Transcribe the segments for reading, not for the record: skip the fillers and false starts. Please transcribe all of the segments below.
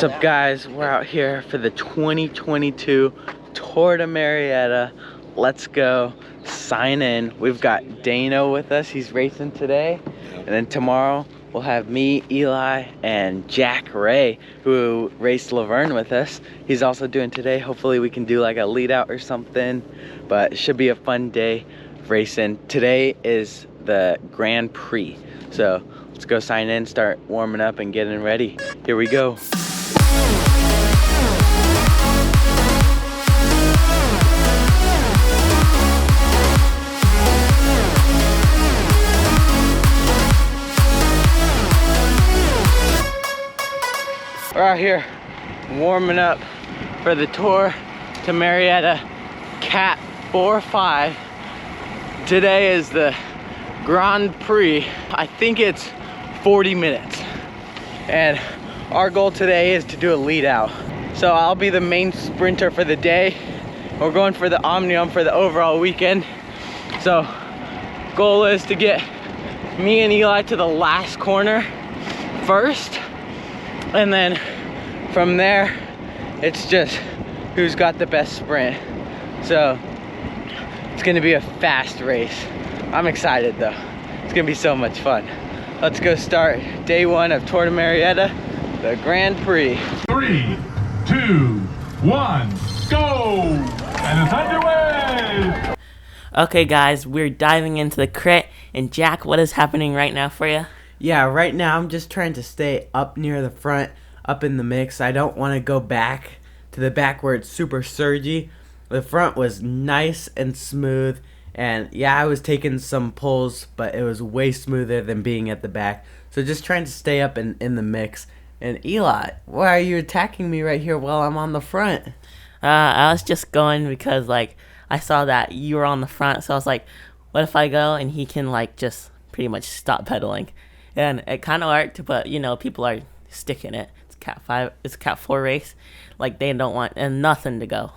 What's up, guys? We're out here for the 2022 Tour De Murrieta. Let's go sign in. We've got Dain with us. He's racing today. And then tomorrow we'll have me, Eli, and Jack Ray, who raced Laverne with us. He's also doing today. Hopefully we can do like a lead out or something. But it should be a fun day racing. Today is the Grand Prix. So let's go sign in, start warming up and getting ready. Here we go. We're out here warming up for the Tour De Murrieta Cat 4-5. Today is the Grand Prix. I think it's 40 minutes. And our goal today is to do a lead out. So I'll be the main sprinter for the day. We're going for the omnium for the overall weekend. So goal is to get me and Eli to the last corner first. And then from there, it's just who's got the best sprint. So it's gonna be a fast race. I'm excited though. It's gonna be so much fun. Let's go start day one of Tour De Murrieta, the Grand Prix. 3, 2, 1, go! And it's underway! Okay guys, we're diving into the crit. And Jack, what is happening right now for you? Yeah, right now I'm just trying to stay up near the front, up in the mix. I don't want to go back to the back where it's super surgy. The front was nice and smooth, and yeah, I was taking some pulls, but it was way smoother than being at the back. So just trying to stay up in the mix. And Eli, why are you attacking me right here while I'm on the front? I was just going because like I saw that you were on the front, so I was like, what if I go and he can like just pretty much stop pedaling? And it kind of worked, but you know, people are sticking it. It's Cat 5, it's a Cat 4 race. Like they don't want nothing to go.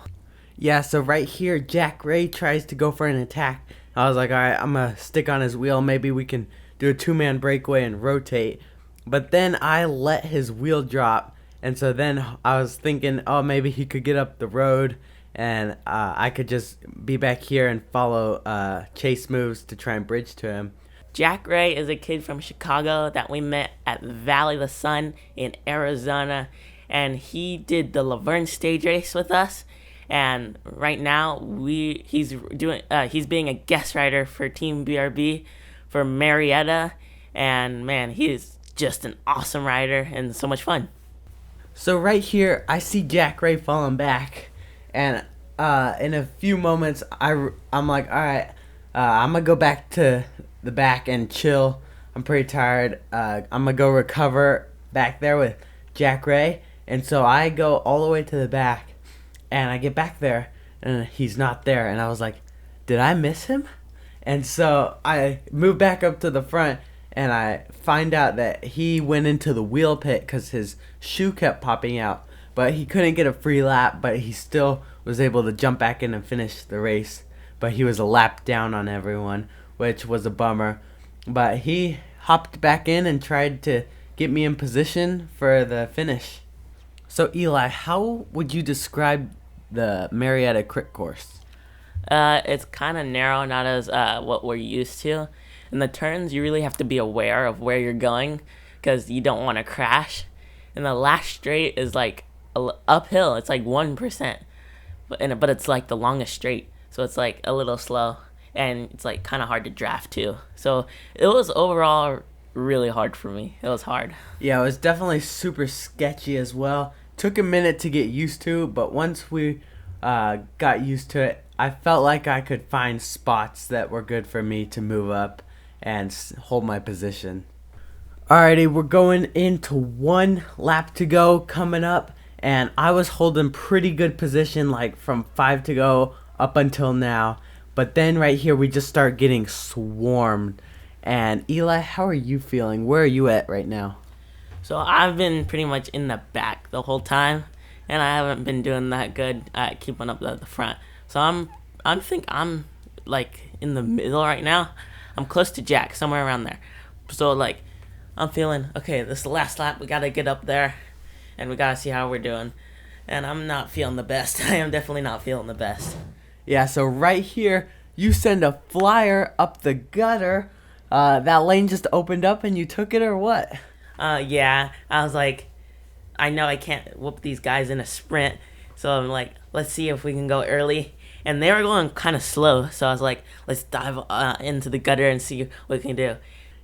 Yeah, so right here, Jack Ray tries to go for an attack. I was like, all right, I'm gonna stick on his wheel. Maybe we can do a two-man breakaway and rotate. But then I let his wheel drop, and so then I was thinking, oh, maybe he could get up the road, and I could just be back here and follow chase moves to try and bridge to him. Jack Ray is a kid from Chicago that we met at Valley of the Sun in Arizona, and he did the Laverne stage race with us. And right now he's being a guest rider for Team BRB for Murrieta, and man, he is just an awesome rider and so much fun. So right here, I see Jack Ray falling back, and in a few moments, I'm like, all right, I'm gonna go back to the back and chill. I'm pretty tired. I'm gonna go recover back there with Jack Ray, and so I go all the way to the back, and I get back there, and he's not there, and I was like, did I miss him? And so I move back up to the front, and I find out that he went into the wheel pit because his shoe kept popping out, but he couldn't get a free lap, but he still was able to jump back in and finish the race, but he was a lap down on everyone, which was a bummer. But he hopped back in and tried to get me in position for the finish. So Eli, how would you describe the Murrieta crit course? It's kind of narrow, not as what we're used to. In the turns, you really have to be aware of where you're going because you don't want to crash. And the last straight is like uphill. It's like 1%, but it's like the longest straight, so it's like a little slow, and it's like kind of hard to draft too. So it was overall really hard for me. It was hard. Yeah, it was definitely super sketchy as well. Took a minute to get used to, but once we got used to it, I felt like I could find spots that were good for me to move up and hold my position. Alrighty, we're going into one lap to go coming up, and I was holding pretty good position like from 5 to go up until now. But then right here we just start getting swarmed. And Eli, how are you feeling? Where are you at right now? So I've been pretty much in the back the whole time, and I haven't been doing that good at keeping up at the front. So I think I'm like in the middle right now. I'm close to Jack, somewhere around there. So like I'm feeling okay. This is the last lap. We gotta get up there, and we gotta see how we're doing. And I'm not feeling the best. I am definitely not feeling the best. Yeah, so right here, you send a flyer up the gutter. That lane just opened up and you took it, or what? Yeah, I was like, I know I can't whoop these guys in a sprint, so I'm like, let's see if we can go early. And they were going kind of slow, so I was like, let's dive into the gutter and see what we can do.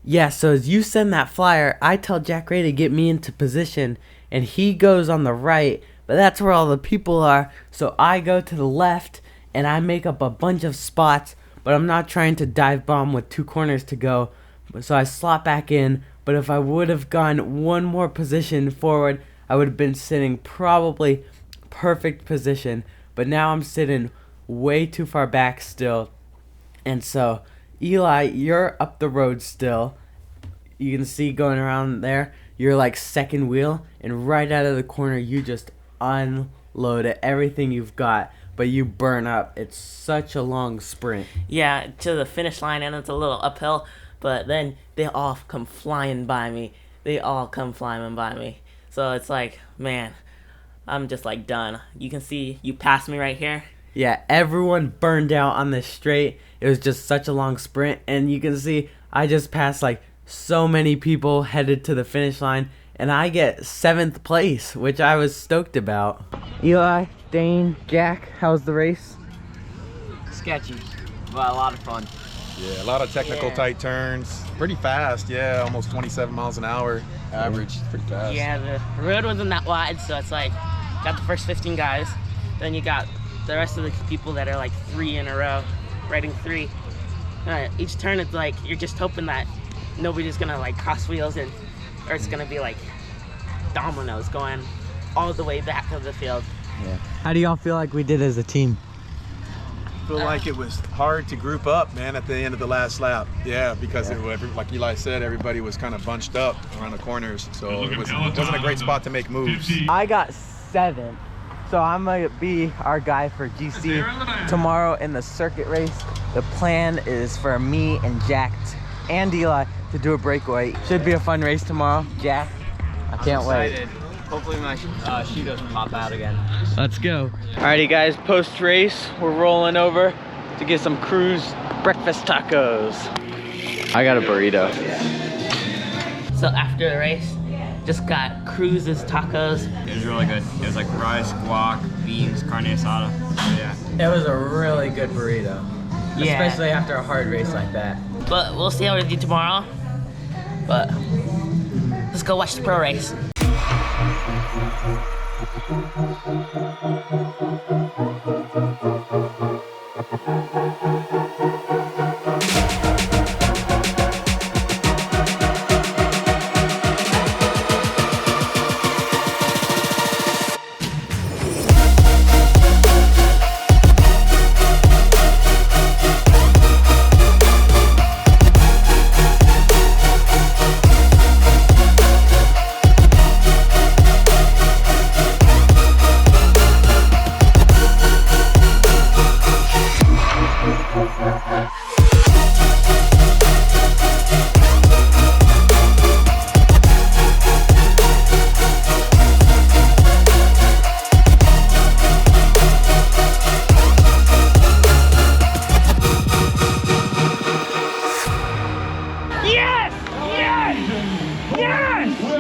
Yeah, so as you send that flyer, I tell Jack Ray to get me into position, and he goes on the right, but that's where all the people are, so I go to the left, and I make up a bunch of spots, but I'm not trying to dive bomb with 2 corners to go, so I slot back in. But if I would have gone one more position forward, I would have been sitting probably perfect position, but now I'm sitting way too far back still. And so, Eli, you're up the road still. You can see going around there, you're like second wheel, and right out of the corner, you just unload everything you've got, but you burn up. It's such a long sprint. Yeah, to the finish line, and it's a little uphill, but then they all come flying by me. So it's like, man, I'm just like done. You can see you passed me right here. Yeah, everyone burned out on this straight. It was just such a long sprint, and you can see I just passed like so many people headed to the finish line, and I get 7th place, which I was stoked about. Eli, Dain, Jack, how's the race? Sketchy, but a lot of fun. Yeah, a lot of technical tight turns. Pretty fast, yeah, almost 27 miles an hour average. Pretty fast. Yeah, the road wasn't that wide, so it's like, got the first 15 guys, then you got the rest of the people that are like 3 in a row, riding 3. Each turn, it's like, you're just hoping that nobody's gonna like cross wheels, or it's gonna be like dominoes going all the way back of the field. Yeah. How do y'all feel like we did as a team? I feel like it was hard to group up, man, at the end of the last lap. Yeah, because like Eli said, everybody was kind of bunched up around the corners, so it wasn't a great spot to make moves. I got 7th, so I'm gonna be our guy for GC tomorrow in the circuit race. The plan is for me and Jack and Eli to do a breakaway. Should be a fun race tomorrow. Jack, I can't wait. Hopefully my shoe doesn't pop out again. Let's go. Alrighty guys, post-race, we're rolling over to get some Cruz breakfast tacos. I got a burrito. So after the race, just got Cruz's tacos. It was really good. It was like rice, guac, beans, carne asada. So yeah. It was a really good burrito. Yeah. Especially after a hard race like that. But we'll see how we do tomorrow. But let's go watch the pro race.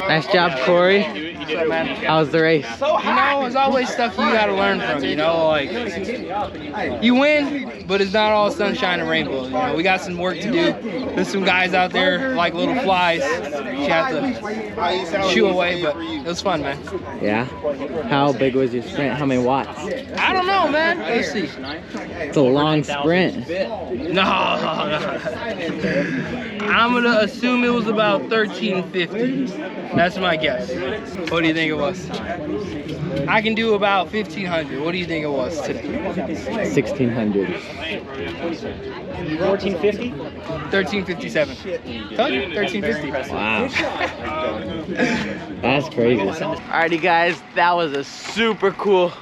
Nice job, Cory. How was the race? You know, there's always stuff you gotta learn from, you know, like, you win, but it's not all sunshine and rainbows, you know, we got some work to do. There's some guys out there like little flies you have to shoo away, but it was fun, man. Yeah? How big was your sprint? How many watts? I don't know, man. Let's see. It's a long sprint. No. I'm gonna assume it was about 1350. That's my guess. What do you think it was? I can do about 1500. What do you think it was today? 1600. 1450? 1357. Told you, 1350. Wow. That's crazy. Alrighty guys, that was a super cool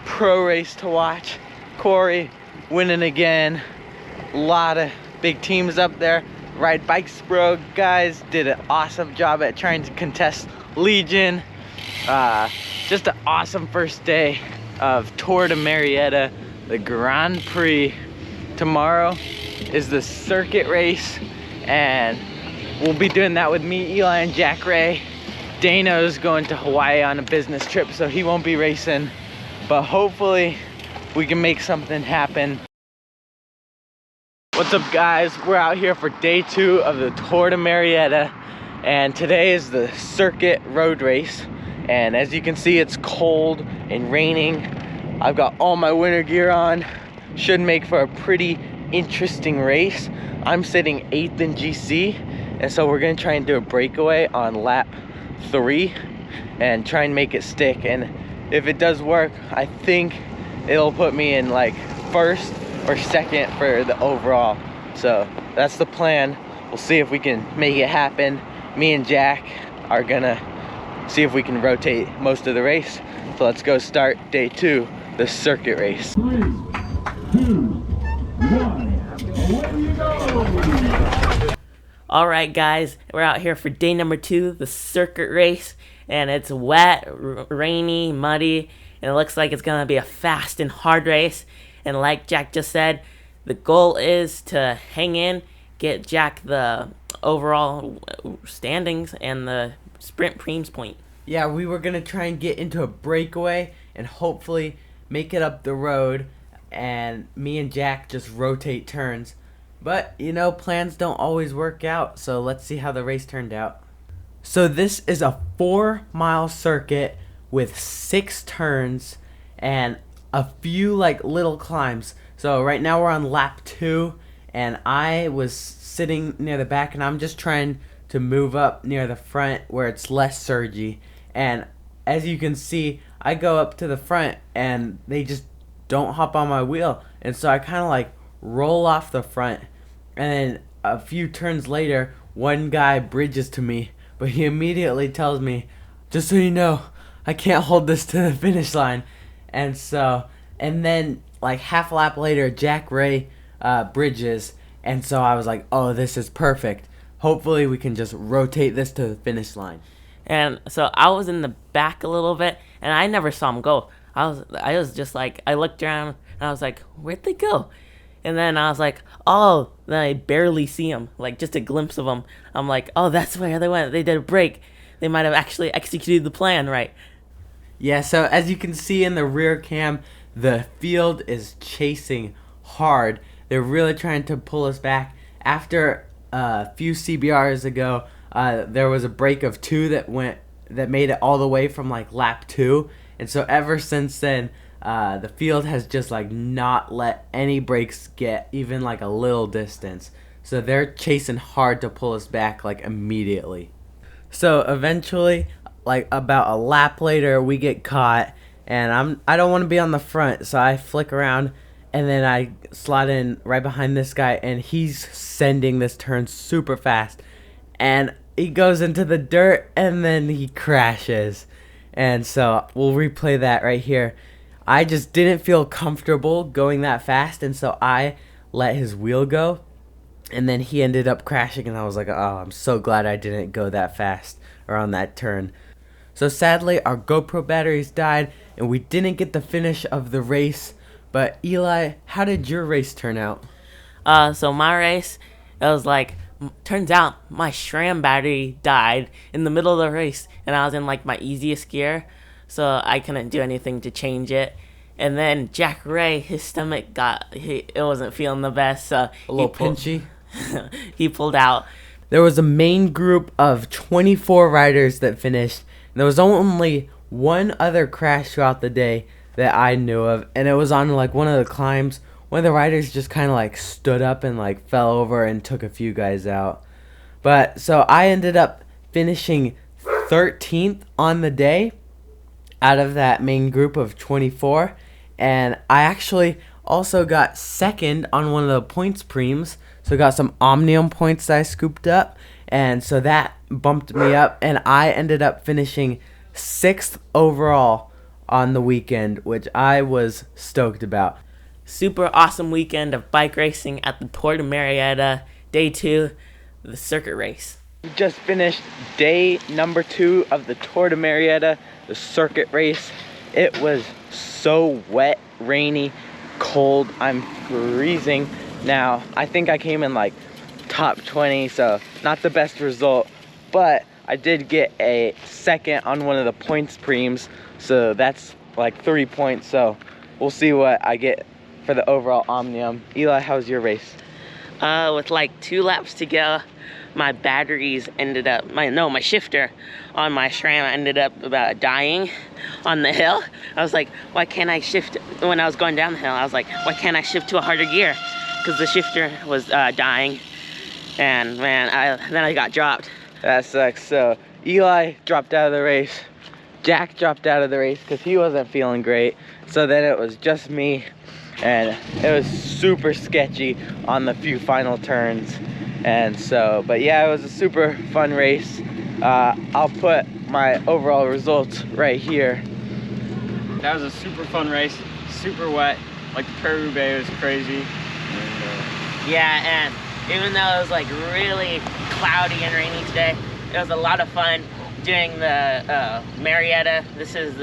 pro race to watch. Cory winning again. A lot of big teams up there. Ride Bikes Bro guys did an awesome job at trying to contest Legion. just an awesome first day of Tour De Murrieta, the Grand Prix. Tomorrow is the circuit race, and we'll be doing that with me, Eli, and Jack Ray. Dano's going to Hawaii on a business trip, so he won't be racing, but hopefully we can make something happen. What's up, guys? We're out here for day 2 of the Tour De Murrieta, and today is the circuit road race. And as you can see, it's cold and raining. I've got all my winter gear on. Should make for a pretty interesting race. I'm sitting 8th in GC, and so we're gonna try and do a breakaway on lap 3 and try and make it stick. And if it does work, I think it'll put me in like 1st or 2nd for the overall. So that's the plan. We'll see if we can make it happen. Me and Jack are gonna see if we can rotate most of the race. So let's go start day 2, the circuit race. 3, 2, 1, away you go! All right, guys, we're out here for day number 2, the circuit race, and it's wet, rainy, muddy, and it looks like it's gonna be a fast and hard race. And like Jack just said, the goal is to hang in, get Jack the overall standings and the sprint preems point. Yeah, we were gonna try and get into a breakaway and hopefully make it up the road, and me and Jack just rotate turns. But, you know, plans don't always work out, so let's see how the race turned out. So this is a 4-mile circuit with 6 turns and a few like little climbs. So right now we're on lap 2, and I was sitting near the back, and I'm just trying to move up near the front where it's less surgy. And as you can see, I go up to the front and they just don't hop on my wheel, and so I kind of like roll off the front. And then a few turns later, one guy bridges to me, but he immediately tells me, "Just so you know, I can't hold this to the finish line." And then like half a lap later, Jack Ray bridges, and so I was like, oh, this is perfect. Hopefully we can just rotate this to the finish line. And so I was in the back a little bit, and I never saw him go. I was just like, I looked around, and I was like, where'd they go? And then I was like, oh, then I barely see him, like just a glimpse of him. I'm like, oh, that's where they went. They did a break. They might have actually executed the plan right. Yeah, so as you can see in the rear cam, the field is chasing hard. They're really trying to pull us back. After a few CBRs ago, there was a break of 2 that made it all the way from like lap 2. And so ever since then, the field has just like not let any breaks get even like a little distance. So they're chasing hard to pull us back like immediately. So eventually, like about a lap later, we get caught, and I don't want to be on the front, so I flick around, and then I slot in right behind this guy, and he's sending this turn super fast, and he goes into the dirt, and then he crashes. And so we'll replay that right here. I just didn't feel comfortable going that fast, and so I let his wheel go, and then he ended up crashing, and I was like, oh, I'm so glad I didn't go that fast around that turn. So sadly, our GoPro batteries died, and we didn't get the finish of the race. But Eli, how did your race turn out? So my race, it was like, turns out my SRAM battery died in the middle of the race, and I was in like my easiest gear, so I couldn't do anything to change it. And then Jack Ray, his stomach it wasn't feeling the best, so A little pinchy. He pulled out. There was a main group of 24 riders that finished. There was only one other crash throughout the day that I knew of, and it was on like one of the climbs. One of the riders just kind of like stood up and like fell over and took a few guys out. But so I ended up finishing 13th on the day out of that main group of 24, and I actually also got 2nd on one of the points preems. So I got some omnium points that I scooped up, and so that bumped me up, and I ended up finishing 6th overall on the weekend, which I was stoked about. Super awesome weekend of bike racing at the Tour De Murrieta, day 2, the circuit race. We just finished day number 2 of the Tour De Murrieta, the circuit race. It was so wet, rainy, cold. I'm freezing. Now, I think I came in like top 20, so not the best result, but I did get a second on one of the points preems, so that's like 3 points. So we'll see what I get for the overall omnium. Eli, how's your race? With like 2 laps to go, my batteries ended up, my shifter on my SRAM ended up dying on the hill. I was like, why can't I shift? When I was going down the hill, I was like, why can't I shift to a harder gear? Because the shifter was dying, and man, then I got dropped. That sucks. So Eli dropped out of the race. Jack dropped out of the race because he wasn't feeling great. So then it was just me, and it was super sketchy on the few final turns. And so, but yeah, it was a super fun race. I'll put my overall results right here. That was a super fun race, super wet. Like the Peru-Roubaix was crazy. Yeah, and even though it was like really cloudy and rainy today, it was a lot of fun doing the Murrieta. This is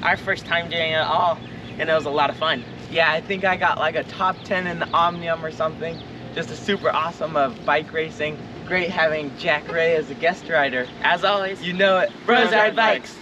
our first time doing it all, and it was a lot of fun. Yeah, I think I got like a top 10 in the omnium or something. Just a super awesome of bike racing. Great having Jack Ray as a guest rider. As always, You know it. bros ride bikes.